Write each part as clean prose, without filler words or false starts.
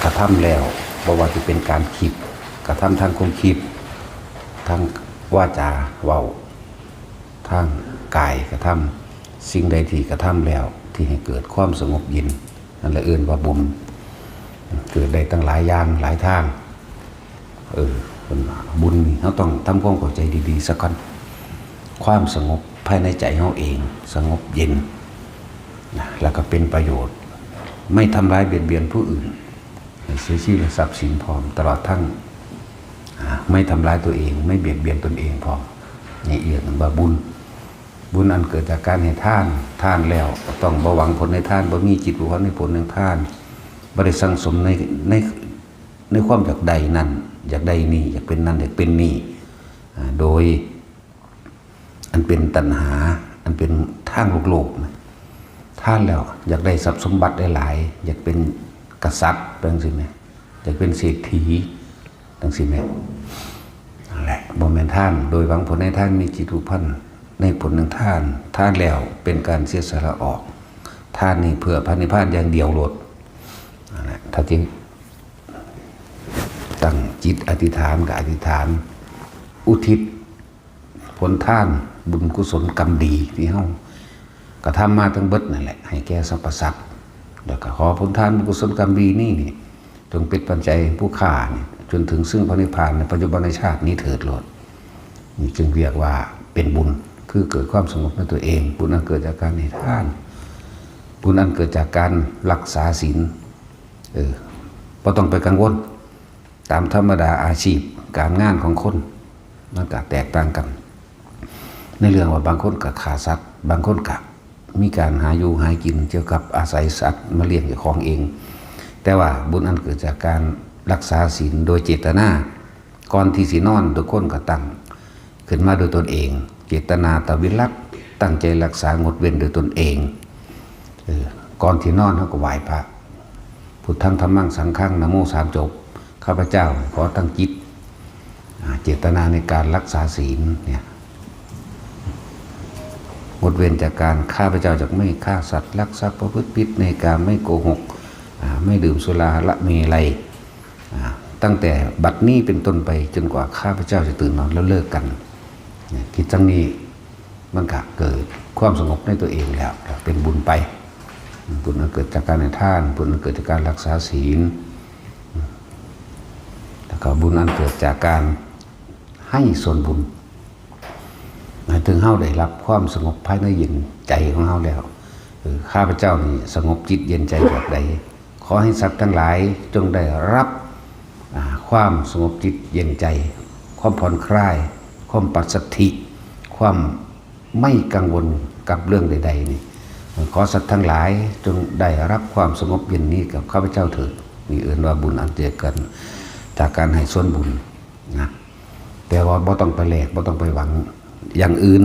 กระทำแล้วบ่ว่าจะเป็นการคิดกระทำทางความคิดทางวาจาเว้าทางกายกระทำสิ่งใดที่กระทำแล้วที่ให้เกิดความสงบเย็นนั่นแหละเอิ้นว่าบุญเกิดได้ตั้งหลายอย่างหลายทางบุญนี่เราต้องทำความเข้าใจดีๆสักก่อนความสงบภายในใจเราเองสงบเย็นแล้วก็เป็นประโยชน์ไม่ทำร้ายเบียดเบียนผู้อื่นเสียชีวิตและทรัพย์สินพร้อมตลอดทั้งไม่ทำร้ายตัวเองไม่เบียดเบียนตนเองพร้อมนี่เอียงว่าบุญอันเกิดจากการให้ทานแล้วต้องบ่หวังผลในทานบ่มีจิตบ่หวังในผลในทานบ่ได้สั่งสมในความอยากใดนั่นอยากใดนี่อยากเป็นนั่นอยากเป็นนี่โดยอันเป็นตัณหาอันเป็นทางโลกท่านแล้วอยากได้ทรัพย์สมบัติได้หลายอยากเป็นกษัตริย์เป็นสิไหมอยากเป็นเศรษฐีตั้งสิไหมนั่นแหละบ่แม่นท่านโดยหวังผลในท่านมีจิตผูกพันในผลหนึ่งท่านแล้วเป็นการเสียสละออกท่านนี่เพื่อพระนิพพานอย่างเดียวโลดนั่นแหละถ้าจริงตั้งจิตอธิษฐานกับอธิษฐานอุทิศผลท่านบุญกุศลกรรมดีที่เฮากระทำมาทั้งเบิดนั่นแหละให้แก่สรรพสัตว์แล้วก็ขอผลทานบุญกุศลกรรมดีนี่จงเป็นปัจจัยผู้ฆ่าจนถึงซึ่งพระนิพพานในปัจจุบันในชาตินี้เถิดโลดนี่จึงเรียกว่าเป็นบุญคือเกิดความสงบในตัวเองบุญอันเกิดจากการให้ทานบุญอันเกิดจากการรักษาศีลบ่ต้องไปกังวลตามธรรมดาอาชีพการงานของคนมันก็แตกต่างกันในเรื่องว่าบางคนก็ฆ่าสัตว์บางคนก็มีการหาอยู่หากินเกี่ยวกับอาศัยสัตว์มาเลี้ยงเจ้าของเองแต่ว่าบุญอันเกิดจากการรักษาศีลโดยเจตนาก่อนที่สินอนทุกคนก็ตั้งขึ้นมาโดยตนเองเจตนาตวิรัตตั้งใจรักษางดเว้นโดยตนเองก่อนที่นอนเขาก็ไหว้พระพุทธังธัมมังสังฆังนะโมสามจบข้าพเจ้าขอตั้งจิตเจตนาในการรักษาศีลเนี่ยงดเว้นจากการฆ่าพระเจ้าจากไม่ฆ่าสัตว์ลักทรัพย์ประพฤติผิดในการไม่โกหกไม่ดื่มสุราละเมลัยตั้งแต่บัดนี้เป็นต้นไปจนกว่าข้าพเจ้าจะตื่นนอนแล้วเลิกกันกิจจังนี้มันก็เกิดความสงบในตัวเองแล้วเป็นบุญไปบุญเกิดจากการให้ทานบุญเกิดจากการรักษาศีลแล้วก็บุญอันเกิดจากการให้ส่วนบุญหมายถึงเฮาได้รับความสงบภายในเย็นใจของเฮาแล้วข้าพเจ้านี่สงบจิตเย็นใจแบบใดขอให้สัตว์ทั้งหลายจงได้รับความสงบจิตเย็นใจความผ่อนคลายความปัสสัทธิความไม่กังวลกับเรื่องใดๆนี่ขอสัตว์ทั้งหลายจงได้รับความสงบเย็นนี้กับข้าพเจ้าเถิดมีเอื่นว่าบุญอันเกิดกันจากการให้ส่วนบุญนะแต่ว่าบ่ต้องไปแลกบ่ต้องไปหวังอย่างอื่น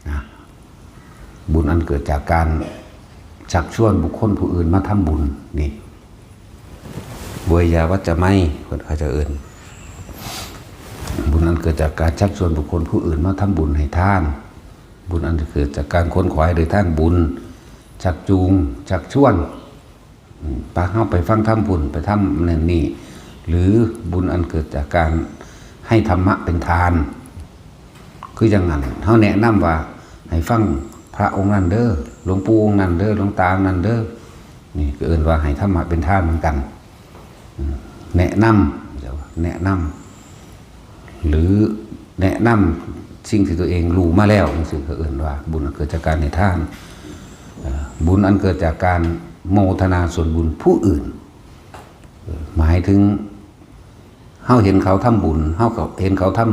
นะบุญอันเกิดจากการชักชวนบุคคลผู้อื่นมาทำบุญนี่บวยยาวัจจะไม่คนเขาจะเอื่นบุญอันเกิดจากการชักชวนบุคคลผู้อื่นมาทำบุญให้ท่านบุญอันเกิดจากการค้นขวายโดยท่านบุญชักจูงชักชวนพาเข้าไปฟังธรรมบุญไปทำนั่นนี่หรือบุญอันเกิดจากการให้ธรรมะเป็นทานคืออย่างนั้นเขาแนะนำว่าให้ฟังพระองค์นั้นเด้อหลวงปู่องค์นั้นเด้อหลวงตาองค์นั้นเด้อนี่ก็เอิ้นว่าให้ธรรมะเป็นทานเหมือนกันแนะนำหรือแนะนำสิ่งที่ตัวเองรู้มาแล้วนี่สิก็เอิ้นว่าบุญอันเกิดจากการให้ทานบุญอันเกิดจากการโมทนาส่วนบุญผู้อื่นหมายถึงเฮาเห็นเขาทำบุญเฮาเห็นเขาทำ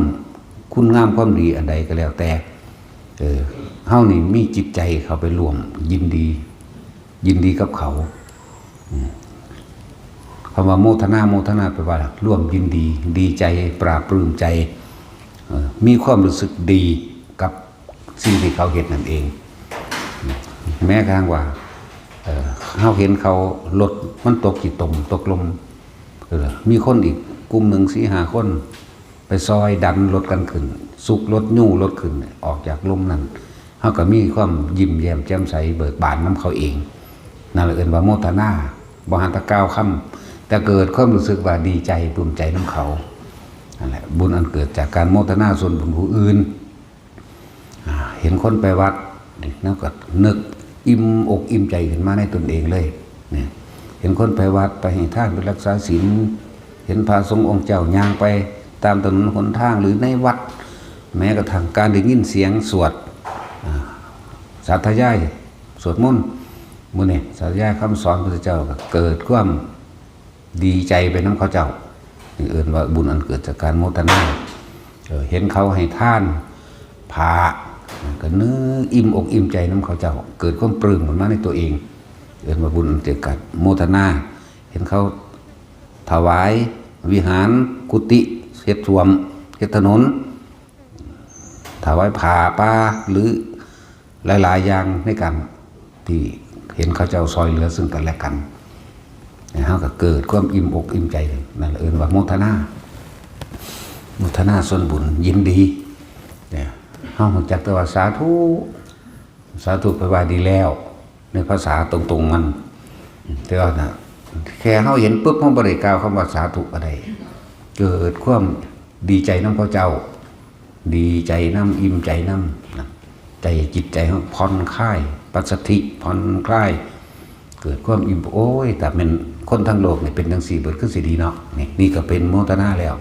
คุณงามความดีอันใดก็แล้วแต่เฮานี่มีจิตใจเขาไปร่วมยินดีกับเขาคำว่าโมทนาแปลว่าร่วมยินดีดีใจปราบปลื้มใจมีความรู้สึกดีกับสิ่งที่เขาเห็นนั่นเองแม้กระทั่งว่าเฮาเห็นเขารถมันตกกี่ตมตกลมมีคนอีกกลุ่มหนึ่ง4-5 คนไปซอยดันรถกันขึ้นสุกรถยู่รถขึ้นออกจากลมนั้นเขาก็มีความยิ้มแย้มแจ่มใสเบิกบานน้ำเขาเองนั่นแหละเอิ้นว่าโมทนาบ่หันตะก้าวคำ แต่เกิดความรู้สึกว่าดีใจปลื้มใจน้ำเขานั่นแหละบุญอันเกิดจากการโมทนาส่วนบุญผู้อื่นเห็นคนไปวัดแล้วก็นึกอิ่มอกอิ่มใจขึ้นมาในตนเองเลยเนี่ยเห็นคนไปวัดไปให้ทานไปรักษาศีลเห็นพระสงฆ์องค์เจ้าย่างไปตามถนนหนทางหรือในวัดแม้กระทั่งการได้ยินเสียงสวดสาธยายสวดมนต์มื้อนี้สาธยายคำสอนพระเจ้าก็เกิดความดีใจไปน้ำเขาเจ้าเอื่นว่าบุญอันเกิดจากการโมทนาเห็นเขาให้ท่านพาก็เนื้ออิ่มอกอิ่มใจน้ำเขาเจ้าเกิดความปลื้มขึ้นมาในตัวเองเอื่นว่าบุญอันเกิดจากโมทนาเห็นเขาถวายวิหารกุฏิเฮ็ดท่วมเฮ็ดถนนถวายผ้าป่าหรือหลายๆอย่างในการที่เห็นเขาเจ้าซอยเหลือซึ่งกันและกันเขาก็เกิดความอิ่มอกอิ่มใจนั่นเอิ้นว่าโมทนาส่วนบุญยินดีเนี่ยเขาจักแต่ว่าสาธุไปว่าดีแล้วในภาษาตรงๆมันแต่ว่านะแค่เขาเห็นปุ๊บเขาบริกล่าวคำว่าสาธุอะไรเกิดความดีใจน้ำพระเจ้าดีใจน้ำอิ่มใจน้ำใจจิตใจเขาผ่อนคลายปัสสธิผ่อนคลายเกิดความอิ่มโอ้ยแต่เป็นคนทั้งโลกเนี่ยเป็นทั้งสี่เบิดขึ้นสีดีเนาะนี่ก็เป็นโมทนาแล้ว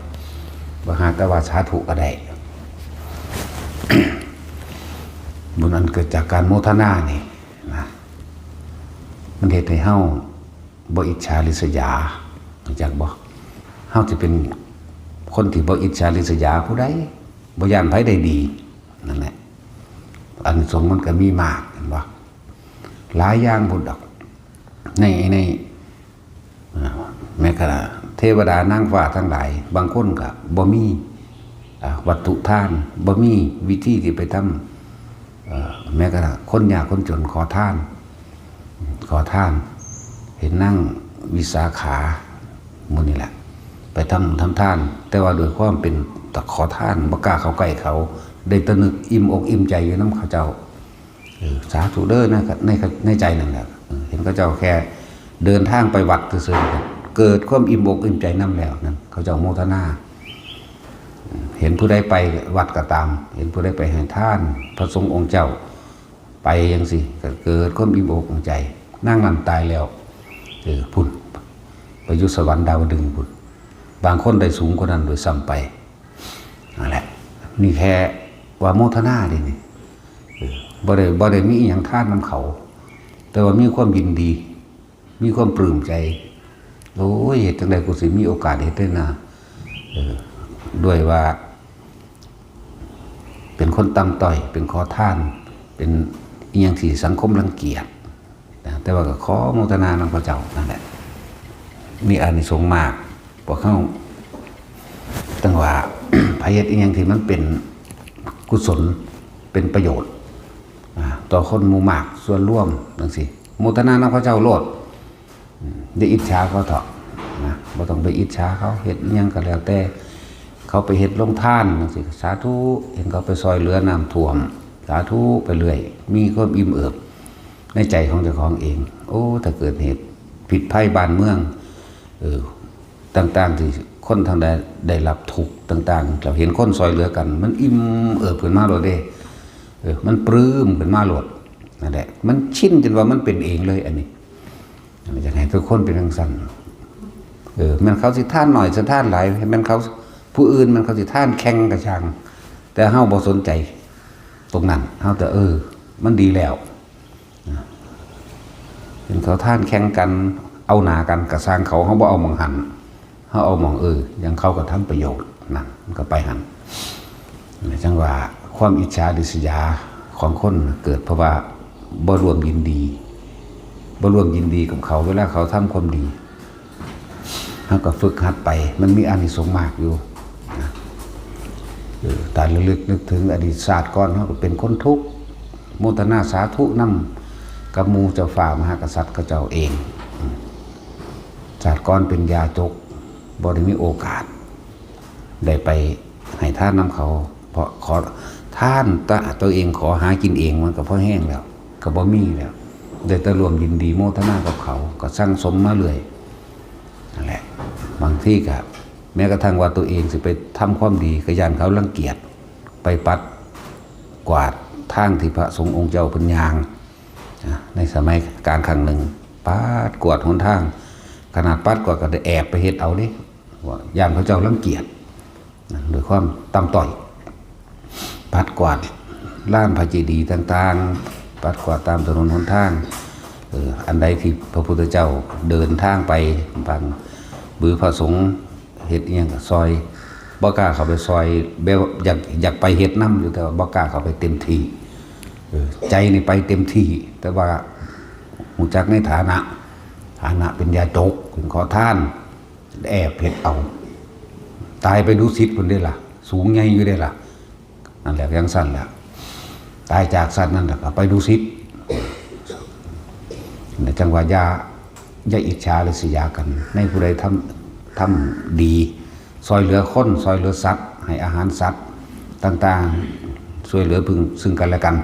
ว่าหาแต่ว่าสาธุอะไร บุญอันเกิดจากการโมทนานี่นะมันเหตุให้เฮาบ่อิจฉาริษยาจากบ่เฮาจะเป็นคนที่บ่อิจฉาริษยาผู้ใดบ่ย่านไผได้ดีนั่นแหละอันสงส์มันก็มีมากเห็นบ่หลายอย่างพุ่นดอกในแม้กระทั่งเทวดานางฟ้าทั้งหลายบางคนก็บ่มีวัตถุทานบ่มีวิธีที่ไปทำแม้กระทั่งคนยากคนจนขอทานเห็นนั่งวิสาขาหมู่นี่แหละไปทำทานแต่ว่าโดยความเป็นตะขอทานบ่กล้าเข้าใกล้เขาได้ตระหนึกอิ่มอกอิ่มใจอยู่น้ำเขาเจ้าสาธุเด้อนะในใจนั่นแหละเห็นเขาเจ้าแค่เดินทางไปวัดซื่อๆเกิดความอิ่มอกอิ่มใจน้ำแล้วนั่นเขาเจ้าโมทนาเห็นผู้ใดไปวัดก็ตามเห็นผู้ใดไปให้ทานพระสงฆ์องค์เจ้าไปยังสิเกิดความอิ่มอกอิ่มใจนั่งนั่นตายแล้วพุ่นไปยุสวรรค์ดาวดึงพุ่นบางคนได้สูงกว่านั้นโดยซ้ำไปนั่นแหละนี่แค่ว่าโมทนาดินี่บ่ได้มีอหย่างทานน้ำเขาแต่ว่ามีความยินดีมีความปลื้มใจโอ้ยเหตุจังใดกูสิมีโอกาสเฮ็ดได้นะด้วยว่าเป็นคนต่ำต้อยเป็นขอทานเป็นอีหยังที่สังคมรังเกียจแต่ว่าก็ขอโมทนานำพระเจ้านั่นแหละมีอานิสงส์มากพวกเขาตั้งว่า พยศอีหยังที่มันเป็นกุศลเป็นประโยชน์ต่อคนหมู่มากส่วนร่วมจังซี่โมทนานำพระเจ้าโลดได้อิจฉาเขาเถอะนะบ่ต้องไปอิจฉาเขาเฮ็ดอีหยังก็แล้วแต่เขาไปเฮ็ดลงทานจังซี่สาธุเห็นเขาไปซอยเหลือน้ำท่วมสาธุไปเรื่อยมีความอิ่มเอิบในใจของเจ้าของเองโอ้ถ้าเกิดเหตุผิดภัยบ้านเมืองต่างๆที่คนทางใดได้รับทุกข์ต่างๆเราเห็นคนซอยเหลือกันมันอิ่มเอิบขึ้นมาโลดเด้มันปลื้มขึ้นมาโลดนั่นแหละมันชินจนว่ามันเป็นเองเลยอันนี้อยากให้ทุกคนเป็นจังซั่นมันเขาสิท่านหน่อยสิท่านหลายมันเขาผู้อื่นมันเขาสิท่านแข่งกระชังแต่เฮาบ่สนใจตรงนั้นเฮาแต่มันดีแล้วเห็นเขาท่านแข่งกันเอาหนากันกระสร้างเขาบ่เอาหม่องหันเฮาเอาหม่องอย่างเขาก็ทำประโยชน์นั่นมันก็ไปหันจังว่าความอิจฉาริษยาของคนเกิดเพราะว่าบ่ร่วมยินดีกับเขาเวลาเขาทำความดีเขาก็ฝึกหัดไปมันมีอานิสงส์มากอยู่แต่ระลึกนึกถึงอดีตศาสตร์ก่อนเขาก็เป็นคนทุกข์โมทนาสาธุนำกับหมู่เจ้าฝ่ามหากษัตริย์เขาเจ้าเองศาสตร์ก่อนเป็นยาจกบ่ได้มีโอกาสได้ไปให้ทานน้ำเขาเพราะขอท่านตัวเองขอหากินเองมันก็พอแห้งแล้วก็บ่มีแล้วได้แต่รวมยินดีโมทนากับเขาก็สร้างสมมาเลยนั่นแหละ บางที่ก็แม้กระทั่งว่าตัวเองสิไปทำความดีก็ย่านเขารังเกียจไปปัดกวาดทางที่พระสงฆ์องค์เจ้าเพิ่นย่างในสมัยการครั้งหนึ่งปัดกวาดหนทางขนาดปัดกวาดก็ได้แอบไปเฮ็ดเอาดิว่าย่านเขาเจ้ารังเกียจโดยความต่ำต้อยปัดกวาดลานพระเจดีย์ต่างๆปัดกวาดตามถนนหนทางอันใดที่พระพุทธเจ้าเดินทางไปบางบือพระสงฆ์เฮ็ดอย่างซอยบ่กล้าเข้าไปซอยแบบอยากไปเฮ็ดน้ำอยู่แต่ว่าบ่กล้าเข้าไปเต็มที่ใจนี่ไปเต็มที่แต่ว่าหูจักในฐานะเป็นยาจกเป็นขอทานแอบเฮ็ดเอาตายไปดูสิทธิ์พุ่นได้ล่ะสูงใหญ่อยู่ได้ล่ะนั่นแหละยังสั้นแล้วตายจากสัตว์นั่นแหละไปดูสิทธิ์ในจังหวะอย่าอิจฉาหรือเสียกันในผู้ใดทำดีซอยเหลือคนซอยเหลือสัตว์ให้อาหารสัตว์ต่างๆช่วยเหลือพึ่งซึ่งกันและกัน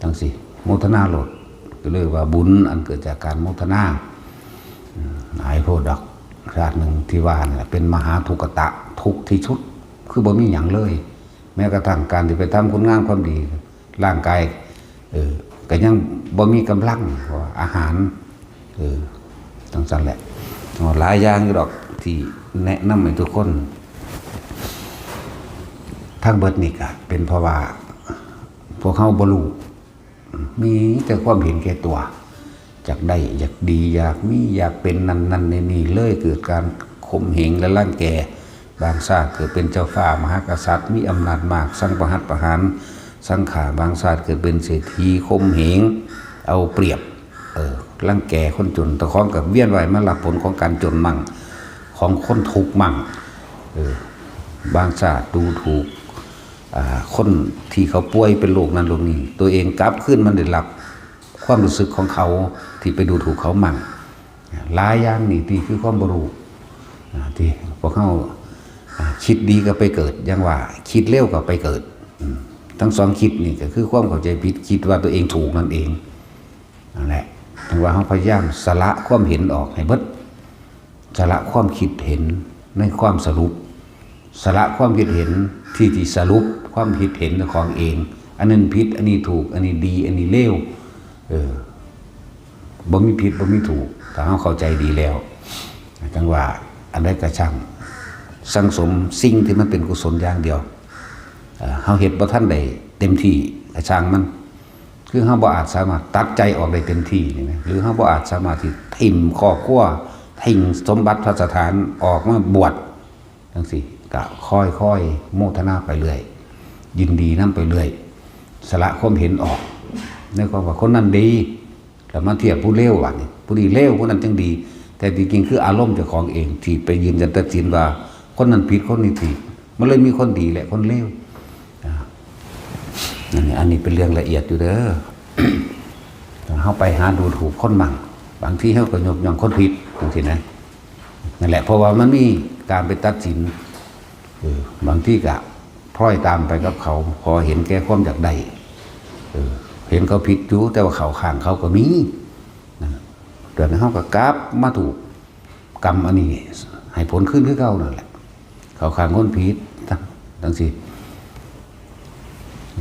ทั้งสี่โมทนาโลดก็เลยว่าบุญอันเกิดจากการโมทนาหายโพดอกชาติหนึ่งที่ว่าเนี่ยเป็นมหาทุกตะทุกที่ชุดคือบ่มีหยังเลยแม้กระทั่งการที่ไปทำคุณงามความดีร่างกายก็ยังบ่มีกำลังเพราะอาหารต้องสั่นแหละหลายอย่างอยู่ดอกที่แนะนำให้ทุกคนทั้งเบิดนี่ก็เป็นเพราะว่าพวกเขาบ่รู้มีแต่ความเห็นแก่ตัวอยากได้อยากดีอยากมีอยากเป็นนั่นนี่เลยเกิดการข่มเหงและร่างแก่บางชาติเกิดเป็นเจ้าฟ้ามหากษัตริย์มีอำนาจมากสั่งประหัตประหารสังขาบางชาติเกิดเป็นเศรษฐีข่มเหงเอาเปรียบร่างแก่คนจนตะคองกับเวียนไหวมาหลับผลของการจนมั่งของคนทุกข์มั่งบางชาติดูถูกคนที่เขาป่วยเป็นโรคนั้นโรคนี้ตัวเองกลับขึ้นมันได้รับความรู้สึกของเขาที่ไปดูถูกเขามั่งหลายอย่างนี่ที่คือความบรู้ที่พวกเขาคิดดีก็ไปเกิดอย่างว่าคิดเร็วก็ไปเกิดทั้งสองคิดนี่ก็คือความเข้าใจผิดคิดว่าตัวเองถูกนั่นเองนั่นแหละถึงว่าเขาพยายามสละความเห็นออกให้เบิดสละความคิดเห็นในความสรุปสละความคิดเห็นที่สรุปความคิดเห็นของเองอันนั้นผิดอันนี้ถูกอันนี้ดีอันนี้เลวบ่มีผิดบ่มีถูกถ้าเขาเข้าใจดีแล้วจังว่าอันใดก็ช่างสังสมสิ่งที่มันเป็นกุศลอย่างเดียวเขาเฮ็ดบ่ทันได้เต็มที่ก็ช่างมันคือเขาบ่อาจสามารถตัดใจออกได้เต็มที่นี่นะหรือเขาบ่อาจสามารถที่ทิ่มครอบครัวทิ้งสมบัติพระสถานออกมาบวชจังซี่ก็ค่อยๆโมทนาไปเรื่อยยินดีนำไปเรื่อยสละความเห็นออกในความว่าคนนั้นดีแล้วมาเทียบผู้เลวว่านี่ผู้ดีเลวผู้นั้นจังดีแต่จริงๆคืออารมณ์เจ้าของเองที่ไปยืนยันตัดสินว่าคนนั้นผิดคนนี้ถูกมันเลยมีคนดีและคนเลวอันนี้เป็นเรื่องละเอียดอยู่เด้อ เข้าไปหาดูถูกคนมั่งบางที่เขาก็ยกย่องคนผิดบางทีนะนั่นแหละเพราะว่ามันมีการไปตัดสินบางที่ก็พลอยตามไปกับเขาพอเห็นแก่ความอยากได้เห็นเขาผิดอยู่แต่ว่าเขาข้างเขาก็มีเดี๋ยวนั้นเขาก็กราบมาถูกกรรมอันนี้ให้ผลขึ้นคือเก่านั่นแหละเขาข้างคนผิดทั้งสิ้น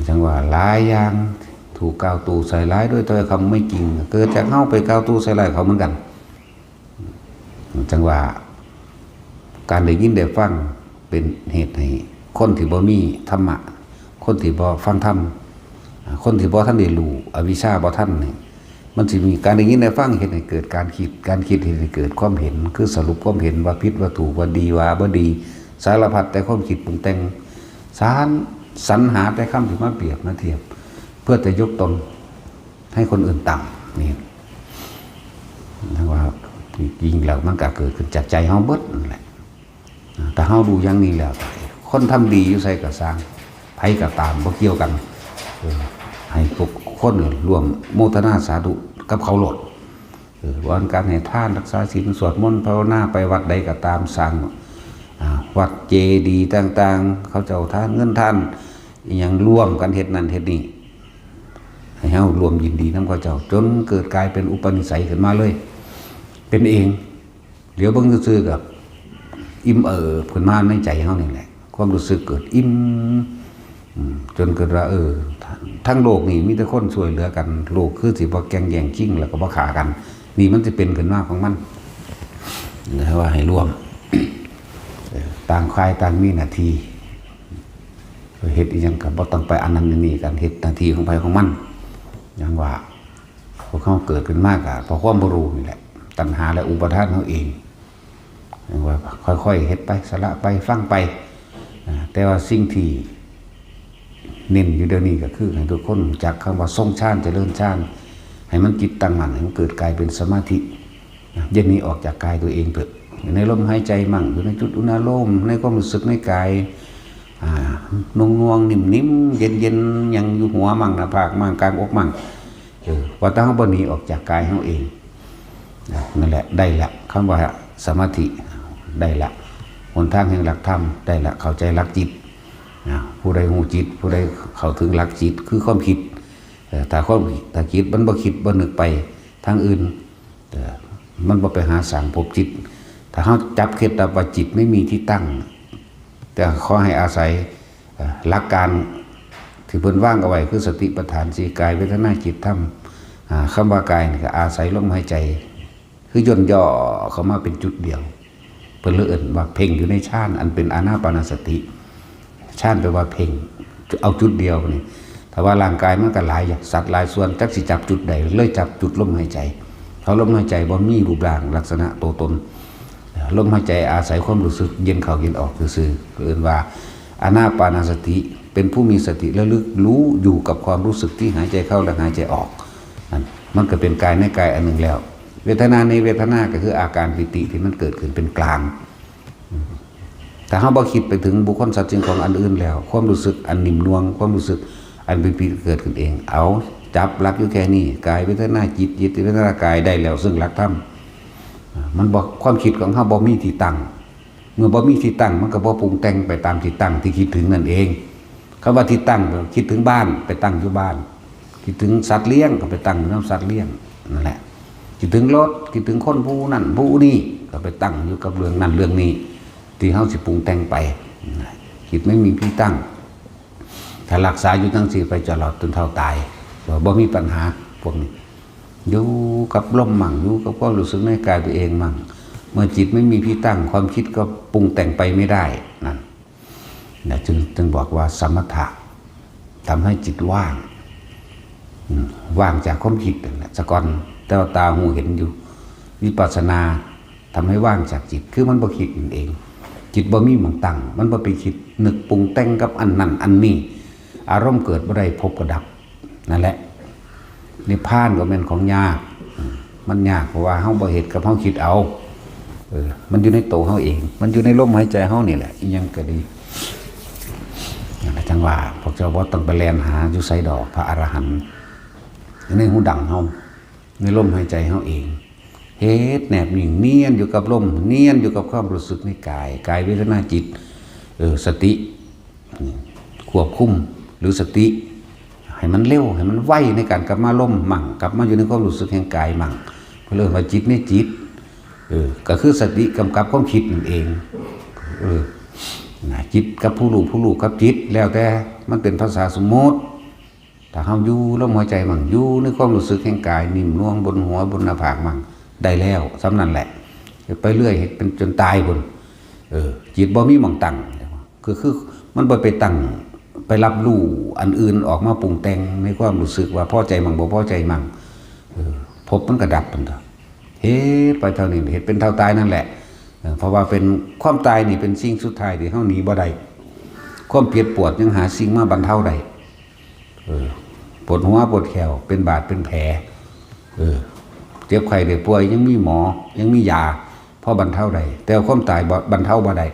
จังว่าหลายอย่างถูกกาวตูใส่ร้ายด้วยตัวคำไม่จริงเกิดจากเข้าไปกาวตูใส่ร้ายเขาเหมือนกันจังว่าการได้ยินได้ฟังเป็นเหตุให้คนที่บ่มีธรรมะคนที่บ่ฟังธรรมคนที่บ่ท่านได้รู้อวิชชาบ่ท่านนี่มันสิมีการได้ยินได้ฟังเห็นให้เกิดการคิดเห็นให้เกิดความเห็นคือสรุปความเห็นว่าผิดว่าถูกว่าดีว่าบ่ดีสารพัดแต่ความคิดปรุงแต่งสรรหาแต่คำที่มาเปรียบมาเทียบเพื่อจะยกตนให้คนอื่นต่ำนี่ถ้าว่าจริงแล้วมันก็เกิดขึ้นจากใจเฮาเบิดนั่นแหละแต่เฮาดูอย่างนี้แล้วคนทำดีอยู่ใส่ก็สร้างไผก็ตามบ่เกี่ยวกันให้พวกคนร่วมโมทนาสาธุกับเขาโลดวันการให้ทานรักษาศีลสวดมนต์ภาวนาไปวัดใดก็ตามสร้างวัดเจดีย์ต่างๆเขาเจ้าทานเงินทานอย่างร่วมกันเฮ็ดนั่นเฮ็ดนี่ให้เฮารวมยินดีนำเขาเจ้าจนเกิดกลายเป็นอุปนิสัยขึ้นมาเลยเป็นเองเดี๋ยวเบิ่งซื่อๆกับ อิ่มขึ้นมาในใจเขานี่แหละความรู้สึกเกิดอิ่มจนเกิดว่าทั้งโลกนี่มีแต่คนช่วยเหลือกันโลกคือสิบ่แข่งแย่งชิงแล้วก็บ่ฆ่ากันนี่มันจะเป็นขึ้นมาของมันนะว่าให้ร่วมต่างฝ่ายต่างมีหน้าที่เฮ็ดอีหยังก็บ่ต้องไปอันนั้นนี่กันเฮ็ดหน้าที่ของไผของมันอย่างว่าพวกเขาเกิดขึ้นมากเพราะความบ่รู้นี่แหละตัณหาและอุปทานเขาเองอย่างว่าค่อยๆเฮ็ดไปสละไปฟังไปแต่ว่าสิ่งที่เน้นอยู่เดี๋ยวนี้ก็คือให้ทุกคนจากคำว่าทรงฌานเจริญฌานให้มันจิตตั้งมั่นให้มันเกิดกลายเป็นสมาธิเย็นนี้ออกจากกายตัวเองเถอะอยู่ในลมหายใจมั่งอยู่ในจุดอุณาโลมในความรู้สึกในกายนวงๆนิ่มๆเย็นๆยังอยู่หัวมั่งหน้าผากมั่งกลางอกมั่งว่าตั้งบนนี้ออกจากกายเขาเองนั่นแหละได้ละคำว่าสมาธิได้ละหนทางแห่งหลักธรรมได้ละเข้าใจหลักจิตผู้ใดหูจิตผู้ใดเข้าถึงหลักจิตคือความคิดถ้าคิดมันบ่คิดบ่นึกไปทางอื่นมันบ่ไปหาสร้างภพจิตถ้าเขาจับเคล็ดลับว่าจิตไม่มีที่ตั้งแต่ขอให้อาศัยหลักการที่เพิ่นว่างเอาไว้คือสติปัฏฐานสี่กายเวทนาจิตธรรมคำว่ากายก็อาศัยลมหายใจคือย่นย่อเข้ามาเป็นจุดเดียวเพิ่นเลยเอิ้นว่าเพ่งอยู่ในฌานอันเป็นอานาปานสติฌานแปลว่าเพ่งเอาจุดเดียวนี่แต่ว่าร่างกายมันก็หลายอย่างสัตว์หลายส่วนจักสิจับจุดใดเลยจับจุดลมหายใจเขาลมหายใจบ่มีรูปร่างลักษณะตัวตนลมหายใจอาศัยความรู้สึกเย็นเข้าเย็นออกซื่อๆเอิ้นว่าอานาปานสติเป็นผู้มีสติระลึกรู้อยู่กับความรู้สึกที่หายใจเข้าและหายใจออกนั่นมันก็เป็นกายในกายอันหนึ่งแล้วเวทนาในเวทนาก็คืออาการปิติที่มันเกิดขึ้นเป็นกลางแต่เฮาบ่คิดไปถึงบุคคลสัตว์สิ่งของอันอื่นแล้วความรู้สึกอันนิ่มนวลความรู้สึกอันปิติเกิดขึ้นเองเอาจับหลักอยู่แค่นี้กายเวทนาจิตจิตเวทนากายได้แล้วซึ่งหลักธรรมมันบอกความคิดของเฮาบ่มีที่ตั้งเมื่อบ่มีที่ตั้งมันก็บ่ปรุงแต่งไปตามที่ตั้งที่คิดถึงนั่นเองคำว่าที่ตั้งคิดถึงบ้านไปตั้งอยู่บ้านคิดถึงสัตว์เลี้ยงก็ไปตั้งอยู่น้ำสัตว์เลี้ยงนั่นแหละคิดถึงรถคิดถึงคนผู้นั่นผู้นี่ก็ไปตั้งอยู่กับเรื่องนั่นเรื่องนี้ที่เฮาสิปรุงแต่งไปคิดไม่มีที่ตั้งถ้ารักษาอยู่ทั้งสี่ไปตลอดจนเท่าตายบ่มีปัญหาพวกนี้อยู่กับลมมั่งอยู่กับความรู้สึกในกายตัวเองมั่งเมื่อจิตไม่มีที่ตั้งความคิดก็ปรุงแต่งไปไม่ได้นั่นจึงบอกว่าสมถะทำให้จิตว่างว่างจากความคิดนั่นแหละสก่อนแต่ว่าตาหูเห็นอยู่วิปัสสนาทำให้ว่างจากจิตคือมันบ่คิดเองจิตบ่มีหม่องตั้งมันบ่ไปคิดนึกปรุงแต่งกับอันนั้นอันนี้อารมณ์เกิดบ่ได้พบก็ดับนั่นแหละนิพพานก็เป็นของยากมันยากเพราะว่าเฮาบ่เฮ็ดกับเฮาคิดเอามันอยู่ในตัวเฮาเองมันอยู่ในลมหายใจเฮานี่แหละอีหยังก็ดีอย่างจังว่าพวกเจ้าบ่ต้องไปแล่นหาอยู่ไสดอกพระอรหันต์ในหูดังเฮาในลมหายใจเฮาเองเฮ็ดแนบนิ่งเนียนอยู่กับลมเนียนอยู่กับความรู้สึกในกายเวทนาจิตสติควบคุมหรือสติให้มันเร็วให้มันไวในการกลับมาลมมั่งกลับมาอยู่ในความรู้สึกแห่งกายมั่งเพราะเรื่องว่าจิตในจิตก็คือสติกำกับความคิดนั่นเองจิตกับผู้รู้กับจิตแล้วแต่มันเป็นภาษาสมมติถ้าเฮาอยู่ลมหายใจมั่งอยู่ในความรู้สึกแห่งกายนิ่มนวลบนหัวบนหน้าผากมั่งได้แล้วสำนั้นแหละไปเรื่อยเป็นจนตายบนจิตบ่มีหม่องตั้งคือมันบ่ไปตั้งไปรับรู้อันอื่นออกมาปรุงแต่งในความรู้สึกว่าพอใจมั่งบ่พอใจมั่งพบมันก็ดับมันเถอะเฮ็ดไปเท่านี้เฮ็ดเป็นเท่าตายนั่นแหละเพราะว่าเป็นความตายนี่เป็นสิ่งสุดท้ายที่เฮาหนีบ่ได้ความเจ็บปวดยังหาสิ่งมาบรรเทาได้ปวดหัวปวดแขวเป็นบาดเป็นแผลเจ็บไข้ได้ป่วยยังมีหมอยังมียาพอบรรเทาได้แต่ความตายบรรเทาบ่ได้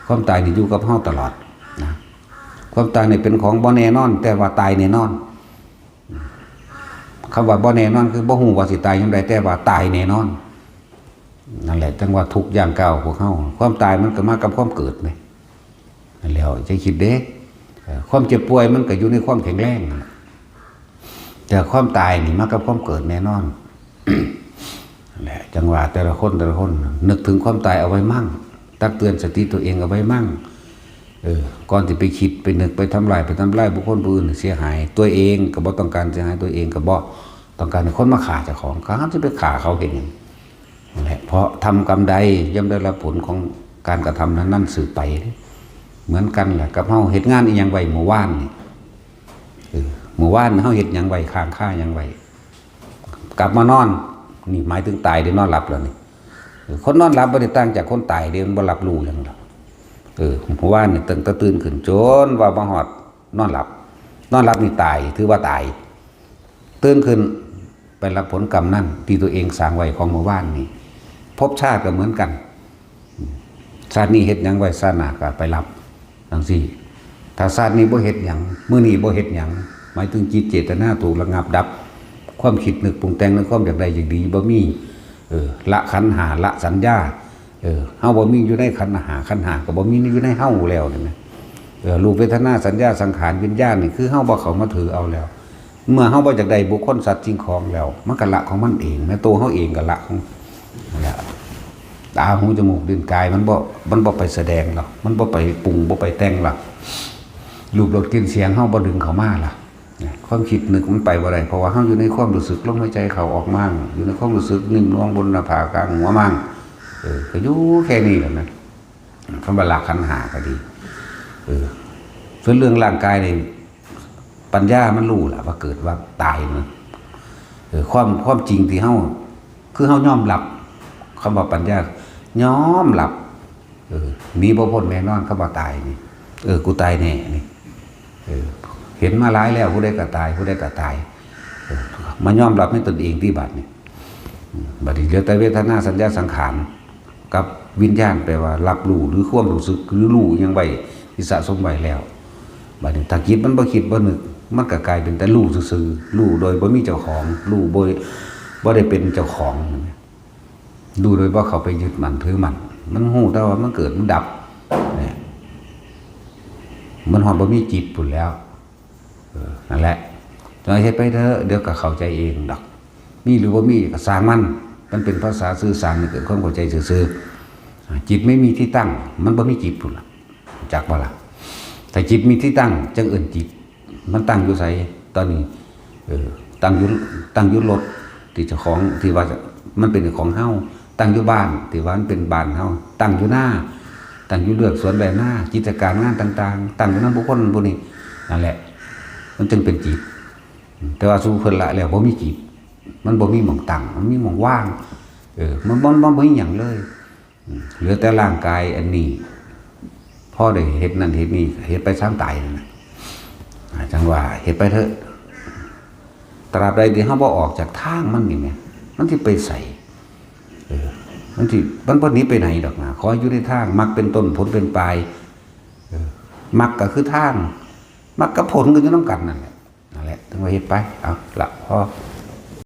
ความตายนี่อยู่กับเฮาตลอดนะความตายนี่เป็นของบ่แน่นอนแต่ว่าตายแน่นอนคำว่าบ่แน่นอนคือบ่ฮู้ว่าสิตายยามใดแต่ว่าตายแน่นอนนั่นแหละจังว่าทุกอย่างก้าวพวกเฮาความตายมันก็มากับความเกิดนี่นั่นแล้วจะคิดเด้ความเจ็บป่วยมันก็อยู่ในความแข็งแรงแต่ความตายนี่มากับความเกิดแน่นอนนั่นแหละจังว่าแต่ละคนนึกถึงความตายเอาไว้มั่ง ตักเตือนสติตัวเองเอาไว้มั่งก่อนที่ไปคิดไปนึกไปทำลายบุคคลผู้อื่นเสียหายตัวเองก็บ่ต้องการเสียหายตัวเองก็บ่ต้องการให้คนมาฆ่าเจ้าของเขาจะไปฆ่าเขาเห็นอย่างนั่นแหละเพราะทำกรรมใดย่อมได้รับผลของการกระทำนั้นสืบไปเหมือนกันแหละกับเฮาเฮ็ดงานอีหยังไว้เมื่อวานนี่เมื่อวานเฮาเฮ็ดหยังไว้ค้างค่าหยังไว้กลับมานอนนี่หมายถึงตายได้นอนหลับแล้วนี่คนนอนหลับบ่ได้ต่างจากคนตายเด้มันบ่รับรู้หยังหรอกเมื่อวานนี่ตื่นขึ้นจนว่ามาฮอดนอนหลับนี่ตายถือว่าตายตื่นขึ้นไปรับผลกรรมนั่นที่ตัวเองสร้างไว้ของเมื่อวานนี่ภพชาติก็เหมือนกันชาตินี้เฮ็ดหยังไว้ชาติหน้าก็ไปรับจังซี่ถ้าชาตินี้บ่เฮ็ดหยังมื้อนี้บ่เฮ็ดหยังหมายถึงจิตเจตนาถูกระงับดับความคิดนึกปรุงแต่งในความอยากได้อยากดีบ่มีละขันธ์5ละสัญญาเฮาบ่มีอยู่ในขันธ์5ก็บ่มีอยู่ในเฮาแล้วนี่นะรูปเวทนาสัญญาสังขารวิญญาณนี่คือเฮาบ่เข้ามาถือเอาแล้วเมื่อเฮาบ่อยากได้บุคคลสัตว์สิ่งของแล้วมันก็ละของมันเองแม้ตัวเฮาเองก็ละของนั่นแหละตาหูจมูกลิ้นกายมันบ่ไปแสดงหรอกมันบ่ไปปรุงบ่ไปแต่งหรอกรูปรสกลิ่นเสียงเฮาบ่ดึงเข้ามาล่ะความคิดนึกมันไปบ่ได้เพราะว่าเฮาอยู่ในความรู้สึกลมหายใจเข้าออกมั่งอยู่ในความรู้สึกนิ่มนวลบนหน้าผากกลางหัวมั่งก็อยู่แค่นี้แหละนะคำว่าละขันธ์5ก็ดีส่วนเรื่องร่างกายนี่ปัญญามันรู้ล่ะว่าเกิดว่าตายมันความจริงที่เฮาคือเฮายอมรับคำว่าปัญญายอมรับมีบ่พ้นแน่นอนคำว่าตายนี่กูตายแน่นี่เห็นมาหลายแล้วผู้ใดก็ตายผู้ใดก็ตายมายอมรับให้ตนเองที่บัดนี้บัดนี้เหลือแต่เวทนาสัญญาสังขารกับวิญญาณแปลว่ารับรู้หรือความรู้สึกหรือรู้ยังไว้ที่สะสมไว้แล้วบัดนี้ถ้าคิดมันบ่คิดบ่นึกมันก็กลายเป็นแต่รู้ซื่อๆรู้โดยบ่มีเจ้าของรู้บ่ได้เป็นเจ้าของดูโดยว่าเขาไปยึดมันถือมันหูแต่ว่ามันเกิดมันดับเนี่ยมันหอดบ่มีจิตปุ่นแล้วนั่นแหละจะให้ไปเถอะเดี๋ยวก็เข้าใจเองดอกมีหรือว่ามีก็สร้างมันเป็นภาษาสื่อสารเกิดความเข้าใจซื่อๆจิตไม่มีที่ตั้งมันบ่มีจิตปุ่นล่ะจักบ่ล่ะแต่จิตมีที่ตั้งจังเอิ้นจิตมันตั้งอยู่ไสตอนนี้ตั้งอยู่รถที่เจ้าของที่ว่ามันเป็นของเฮาตั้งอยู่บ้านที่ว่ามันเป็นบ้านเฮาตั้งอยู่หน้าตั้งอยู่เลือกสวนแบบหน้ากิจการงานต่างๆตั้งอยู่นั้นบุคคลพวกนี้นั่นแหละมันจึงเป็นจิตแต่ว่าสู่เพิ่นละแล้วบ่มีจิตมันบ่มีหม่องตั้งมันมีหม่องว่างมันบ่มีหยังเลยเหลือแต่ร่างกายอันนี้พอได้เฮ็ดนั่นเฮ็ดนี่เฮ็ดไปสร้างตายนั่นน่ะจังว่าเฮ็ดไปเถอะตราบใดที่เฮาบ่ออกจากทางมันนี่แหมมันสิไปไสมันบ่หนีไปไหนดอกนะขออยู่ในทางมรรคเป็นต้นผลเป็นปลายมรรคก็คือทางมรรคกับผลก็อยู่นำกันนั่นแหละถึงว่าเฮ็ดไปเอาละพอ